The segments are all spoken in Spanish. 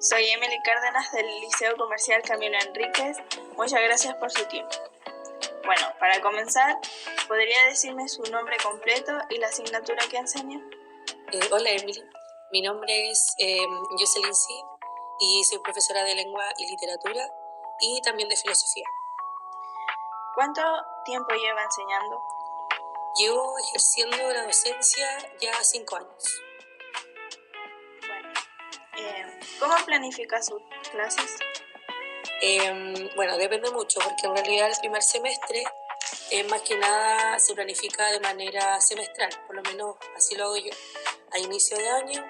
Soy Emily Cárdenas del Liceo Comercial Camilo Enríquez. Muchas gracias por su tiempo. Bueno, para comenzar, ¿podría decirme su nombre completo y la asignatura que enseña? Hola Emily, mi nombre es Jocelyn Cid y soy profesora de lengua y literatura y también de filosofía. ¿Cuánto tiempo lleva enseñando? Llevo ejerciendo la docencia ya 5 años. ¿Cómo planifica sus clases? Bueno, depende mucho porque en realidad el primer semestre más que nada se planifica de manera semestral, por lo menos así lo hago yo. A inicio de año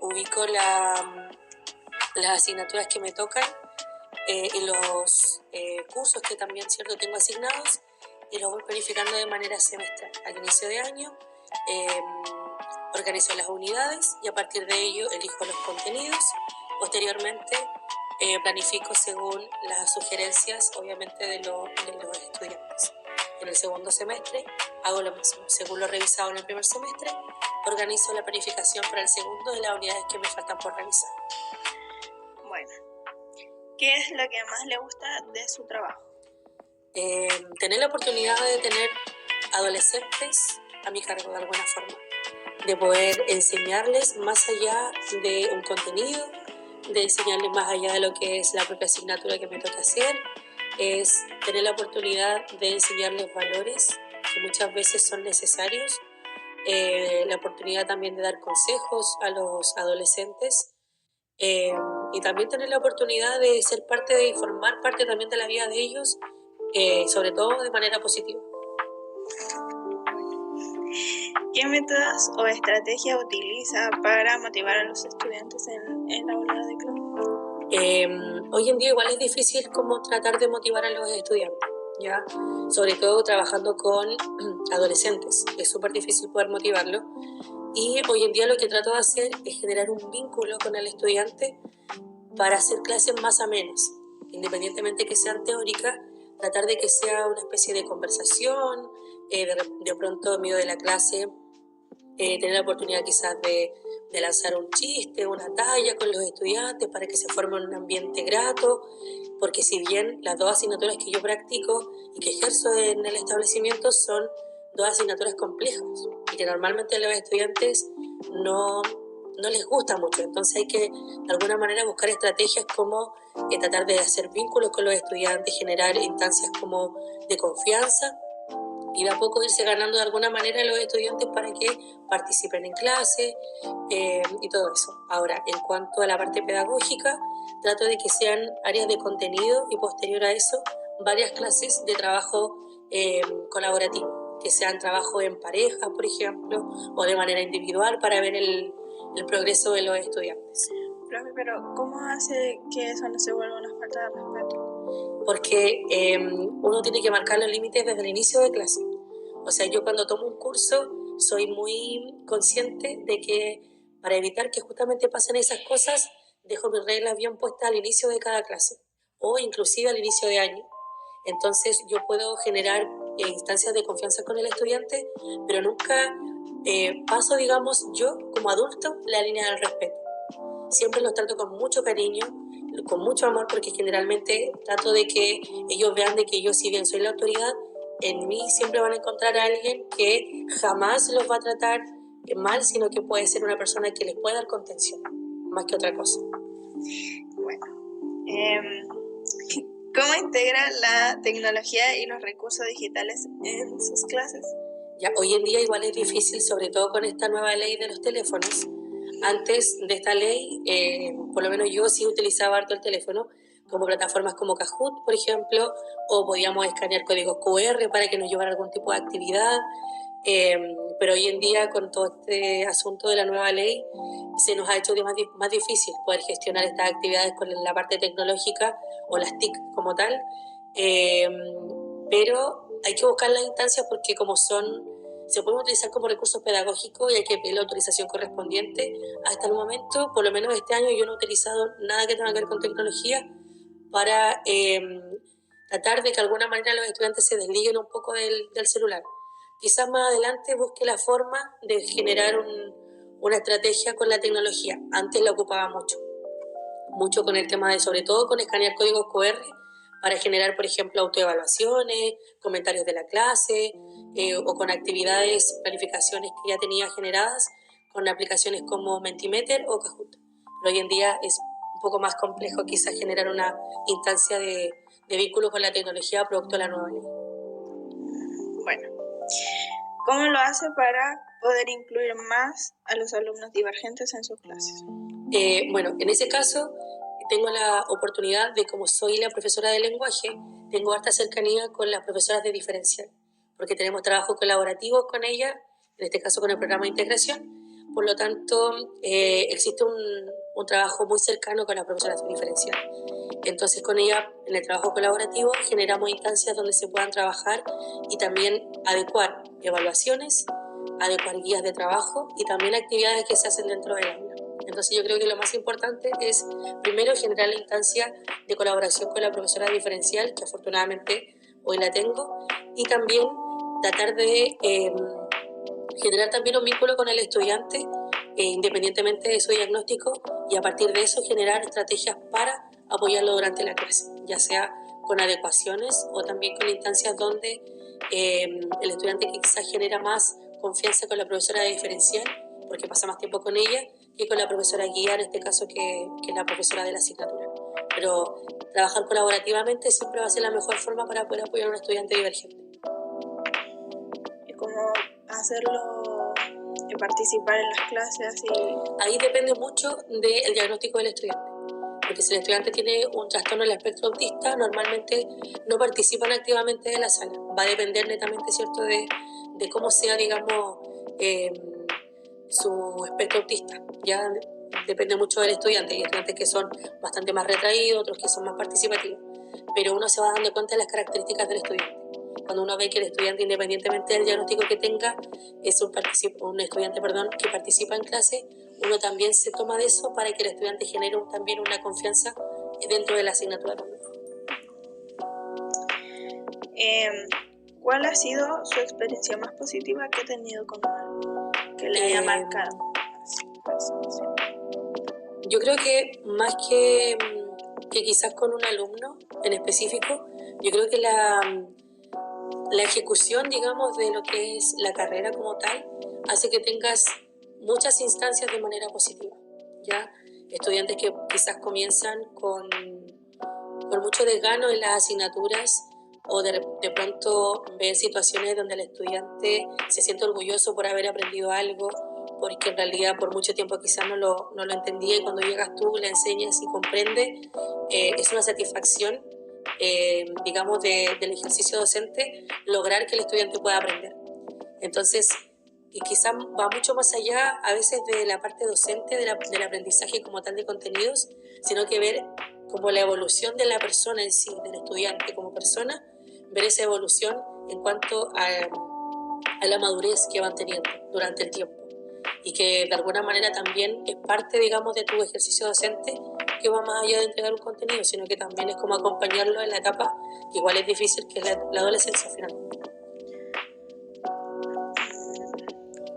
ubico las asignaturas que me tocan y los cursos que también tengo asignados y los voy planificando de manera semestral. Al inicio de año organizo las unidades y a partir de ello elijo los contenidos. Posteriormente planifico según las sugerencias, obviamente, de los estudiantes. En el segundo semestre hago lo mismo. Según lo revisado en el primer semestre, organizo la planificación para el segundo de las unidades que me faltan por revisar. Bueno, ¿qué es lo que más le gusta de su trabajo? Tener la oportunidad de tener adolescentes a mi cargo de alguna forma, de poder enseñarles más allá de un contenido, de enseñarles más allá de lo que es la propia asignatura que me toca hacer, es tener la oportunidad de enseñarles valores que muchas veces son necesarios, la oportunidad también de dar consejos a los adolescentes y también tener la oportunidad de ser parte de y formar parte también de la vida de ellos, sobre todo de manera positiva. ¿Qué métodos o estrategias utiliza para motivar a los estudiantes en la aula de clase? Hoy en día igual es difícil como tratar de motivar a los estudiantes, ¿ya? Sobre todo trabajando con adolescentes, es súper difícil poder motivarlos. Y hoy en día lo que trato de hacer es generar un vínculo con el estudiante para hacer clases más amenas, independientemente que sean teóricas, tratar de que sea una especie de conversación, de pronto en medio de la clase tener la oportunidad quizás de lanzar un chiste, una talla con los estudiantes para que se forme un ambiente grato, porque si bien las dos asignaturas que yo practico y que ejerzo en el establecimiento son dos asignaturas complejas y que normalmente a los estudiantes no les gusta mucho, entonces hay que de alguna manera buscar estrategias como tratar de hacer vínculos con los estudiantes, generar instancias como de confianza y de a poco irse ganando de alguna manera a los estudiantes para que participen en clase y todo eso. Ahora, en cuanto a la parte pedagógica, trato de que sean áreas de contenido y posterior a eso, varias clases de trabajo colaborativo, que sean trabajo en pareja, por ejemplo, o de manera individual para ver el progreso de los estudiantes. Profe, pero ¿cómo hace que eso no se vuelva una falta de respeto? Porque uno tiene que marcar los límites desde el inicio de clase. O sea, yo cuando tomo un curso soy muy consciente de que para evitar que justamente pasen esas cosas, dejo mis reglas bien puestas al inicio de cada clase o inclusive al inicio de año. Entonces yo puedo generar instancias de confianza con el estudiante, pero nunca paso, digamos, yo como adulto la línea del respeto. Siempre los trato con mucho cariño, con mucho amor, porque generalmente trato de que ellos vean de que yo, si bien soy la autoridad, en mí siempre van a encontrar a alguien que jamás los va a tratar mal, sino que puede ser una persona que les puede dar contención, más que otra cosa. Bueno, ¿cómo integra la tecnología y los recursos digitales en sus clases? Ya, hoy en día igual es difícil, sobre todo con esta nueva ley de los teléfonos. Antes de esta ley, por lo menos yo sí utilizaba harto el teléfono, como plataformas como Kahoot, por ejemplo, o podíamos escanear códigos QR para que nos llevara algún tipo de actividad. Pero hoy en día, con todo este asunto de la nueva ley, se nos ha hecho más difícil poder gestionar estas actividades con la parte tecnológica o las TIC como tal. Pero hay que buscar las instancias porque como se pueden utilizar como recursos pedagógicos y hay que pedir la autorización correspondiente. Hasta el momento, por lo menos este año, yo no he utilizado nada que tenga que ver con tecnología para tratar de que de alguna manera los estudiantes se desliguen un poco del celular. Quizás más adelante busque la forma de generar una estrategia con la tecnología. Antes la ocupaba mucho. mucho con el tema de, sobre todo con escanear códigos QR para generar, por ejemplo, autoevaluaciones, comentarios de la clase, o con actividades, planificaciones que ya tenía generadas con aplicaciones como Mentimeter o Kahoot. Pero hoy en día es un poco más complejo quizás generar una instancia de vínculo con la tecnología producto de la nueva ley. Bueno, ¿cómo lo hace para poder incluir más a los alumnos divergentes en sus clases? Bueno, en ese caso tengo la oportunidad de, como soy la profesora de lenguaje, tengo harta cercanía con las profesoras de diferencial, porque tenemos trabajo colaborativo con ellas, en este caso con el programa de integración. Por lo tanto, existe un trabajo muy cercano con las profesoras de diferencial. Entonces, con ella, en el trabajo colaborativo, generamos instancias donde se puedan trabajar y también adecuar evaluaciones, adecuar guías de trabajo y también actividades que se hacen dentro del aula. Entonces yo creo que lo más importante es primero generar la instancia de colaboración con la profesora diferencial, que afortunadamente hoy la tengo, y también tratar de generar también un vínculo con el estudiante, independientemente de su diagnóstico, y a partir de eso generar estrategias para apoyarlo durante la clase, ya sea con adecuaciones o también con instancias donde el estudiante quizás genera más confianza con la profesora de diferencial, porque pasa más tiempo con ella, que con la profesora guía, en este caso que es la profesora de la asignatura. Pero trabajar colaborativamente siempre va a ser la mejor forma para poder apoyar a un estudiante divergente. ¿Y cómo hacerlo participar en las clases así? Ahí depende mucho del diagnóstico del estudiante. Porque si el estudiante tiene un trastorno del espectro autista, normalmente no participan activamente de la sala. Va a depender netamente, ¿cierto?, de cómo sea, digamos, su espectro autista. Ya depende mucho del estudiante. Hay estudiantes que son bastante más retraídos, otros que son más participativos. Pero uno se va dando cuenta de las características del estudiante. Cuando uno ve que el estudiante, independientemente del diagnóstico que tenga, es un estudiante que participa en clase, uno también se toma de eso para que el estudiante genere también una confianza dentro de la asignatura también. ¿Cuál ha sido su experiencia más positiva que ha tenido con un alumno que le haya marcado? Yo creo que más que quizás con un alumno en específico, yo creo que la ejecución, digamos, de lo que es la carrera como tal, hace que tengas muchas instancias de manera positiva, ¿ya? Estudiantes que quizás comienzan con mucho desgano en las asignaturas, o de pronto ver situaciones donde el estudiante se siente orgulloso por haber aprendido algo, porque en realidad por mucho tiempo quizás no lo entendía, y cuando llegas tú, le enseñas y comprende, es una satisfacción, digamos, del ejercicio docente, lograr que el estudiante pueda aprender. Entonces, y quizás va mucho más allá a veces de la parte docente, del aprendizaje como tal de contenidos, sino que ver como la evolución de la persona en sí, del estudiante como persona, ver esa evolución en cuanto a la madurez que van teniendo durante el tiempo, y que de alguna manera también es parte, digamos, de tu ejercicio docente, que va más allá de entregar un contenido, sino que también es como acompañarlo en la etapa que igual es difícil, que es la adolescencia finalmente.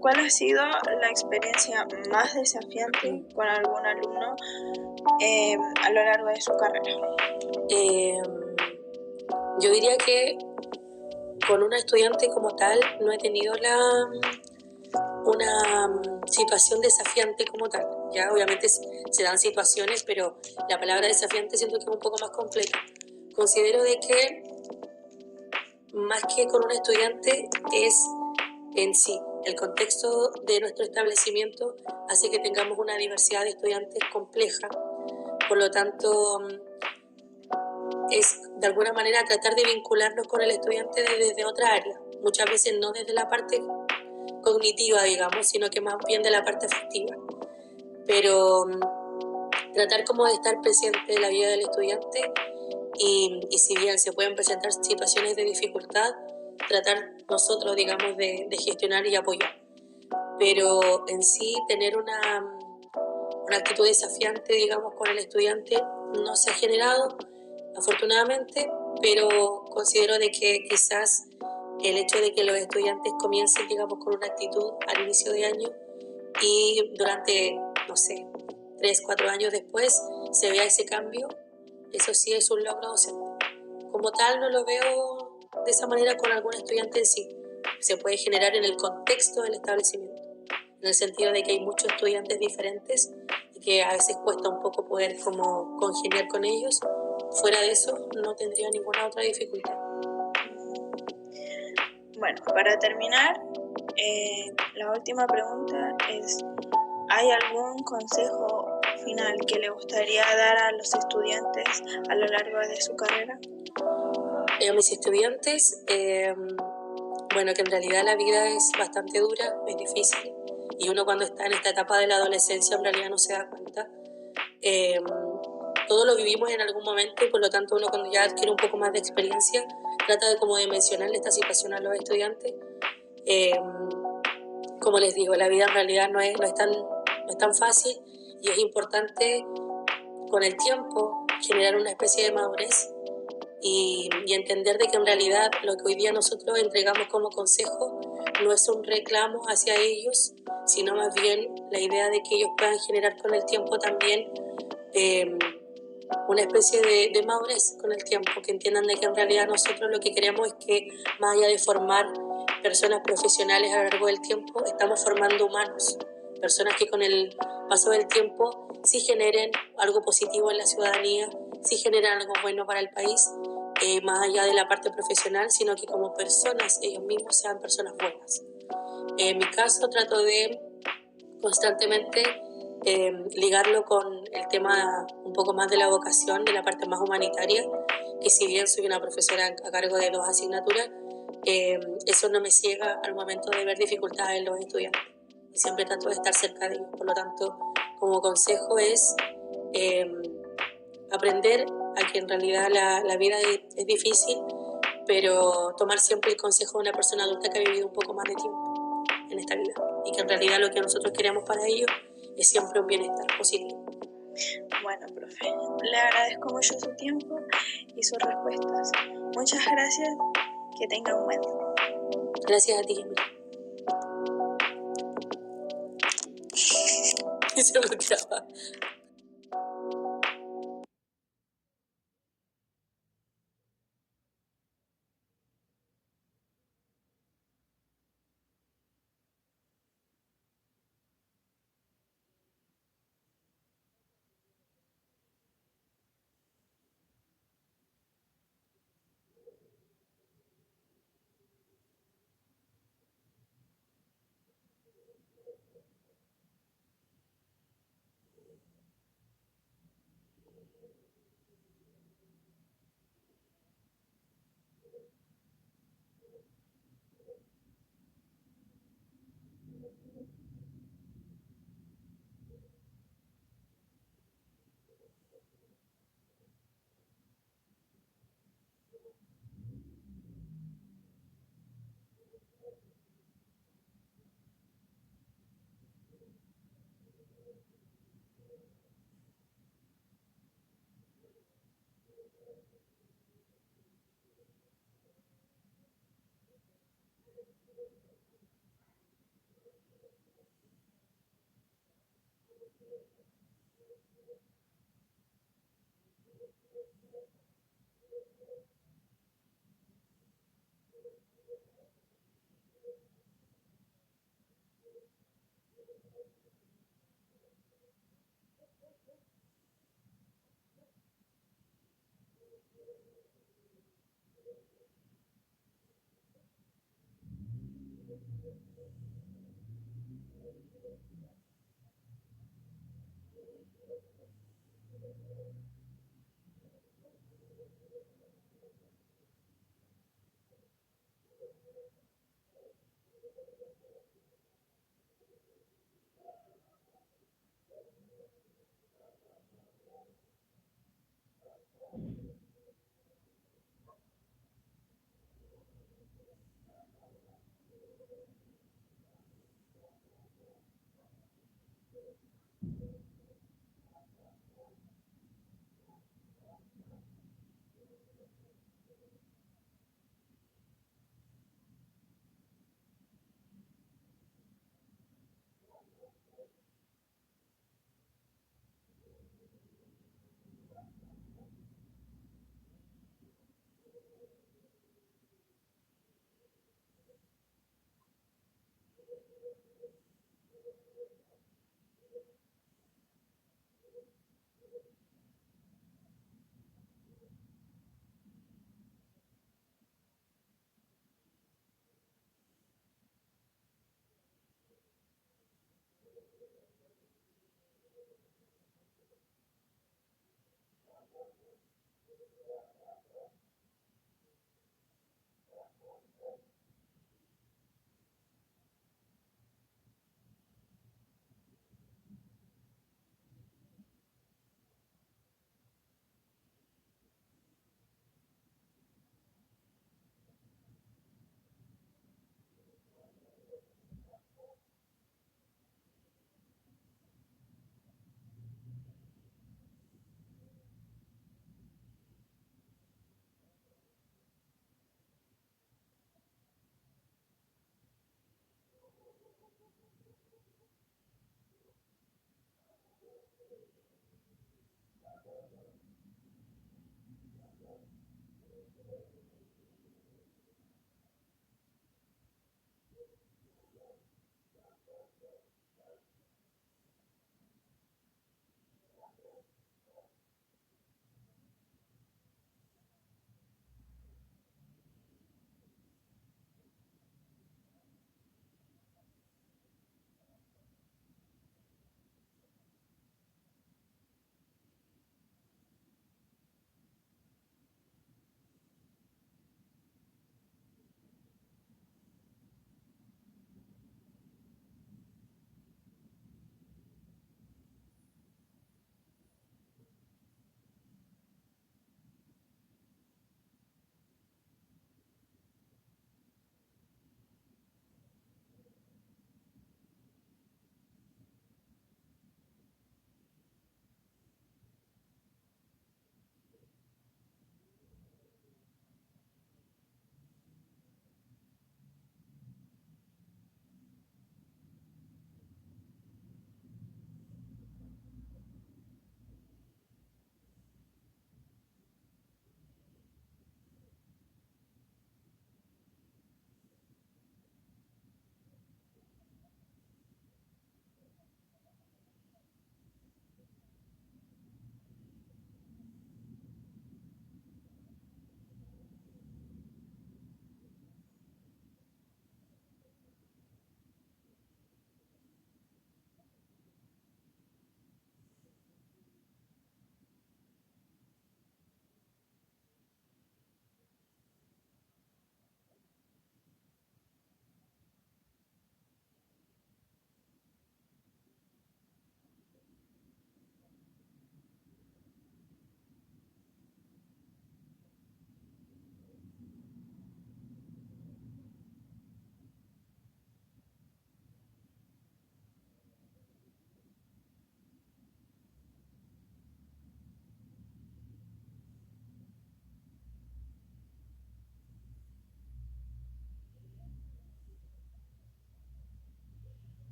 ¿Cuál ha sido la experiencia más desafiante con algún alumno a lo largo de su carrera? Yo diría que con una estudiante como tal no he tenido una situación desafiante como tal. Ya obviamente se dan situaciones, pero la palabra desafiante siento que es un poco más completa. Considero de que más que con un estudiante es en sí. El contexto de nuestro establecimiento hace que tengamos una diversidad de estudiantes compleja. Por lo tanto, es de alguna manera tratar de vincularnos con el estudiante desde otra área. Muchas veces no desde la parte cognitiva, digamos, sino que más bien de la parte afectiva. Pero tratar como de estar presente en la vida del estudiante, y si bien se pueden presentar situaciones de dificultad, tratar nosotros, digamos, de gestionar y apoyar. Pero en sí tener una actitud desafiante, digamos, con el estudiante no se ha generado, afortunadamente, pero considero de que quizás el hecho de que los estudiantes comiencen, digamos, con una actitud al inicio de año y durante, no sé, 3, 4 años después se vea ese cambio, eso sí es un logro docente. Como tal, no lo veo de esa manera con algún estudiante en sí. Se puede generar en el contexto del establecimiento, en el sentido de que hay muchos estudiantes diferentes y que a veces cuesta un poco poder como congeniar con ellos. Fuera de eso, no tendría ninguna otra dificultad. Bueno, para terminar, la última pregunta es, ¿hay algún consejo final que le gustaría dar a los estudiantes a lo largo de su carrera? A mis estudiantes, bueno, que en realidad la vida es bastante dura, es difícil, y uno cuando está en esta etapa de la adolescencia en realidad no se da cuenta. Todos lo vivimos en algún momento y por lo tanto uno cuando ya adquiere un poco más de experiencia trata de como de mencionarle esta situación a los estudiantes. Como les digo, la vida en realidad no es tan fácil y es importante con el tiempo generar una especie de madurez y entender de que en realidad lo que hoy día nosotros entregamos como consejo no es un reclamo hacia ellos, sino más bien la idea de que ellos puedan generar con el tiempo también una especie de madurez con el tiempo, que entiendan de que en realidad nosotros lo que queremos es que más allá de formar personas profesionales a lo largo del tiempo, estamos formando humanos, personas que con el paso del tiempo sí generen algo positivo en la ciudadanía, sí generan algo bueno para el país, más allá de la parte profesional, sino que como personas ellos mismos sean personas buenas. En mi caso trato de constantemente ligarlo con el tema un poco más de la vocación, de la parte más humanitaria, que si bien soy una profesora a cargo de 2 asignaturas, eso no me ciega al momento de ver dificultades en los estudiantes. Y siempre trato de estar cerca de ellos. Por lo tanto, como consejo es aprender a que en realidad la vida es difícil, pero tomar siempre el consejo de una persona adulta que ha vivido un poco más de tiempo en esta vida y que en realidad lo que nosotros queremos para ellos es siempre un bienestar positivo. Bueno, profe, le agradezco mucho su tiempo y sus respuestas. Muchas gracias, que tenga un buen día. Gracias a ti, Emily. Se me graba.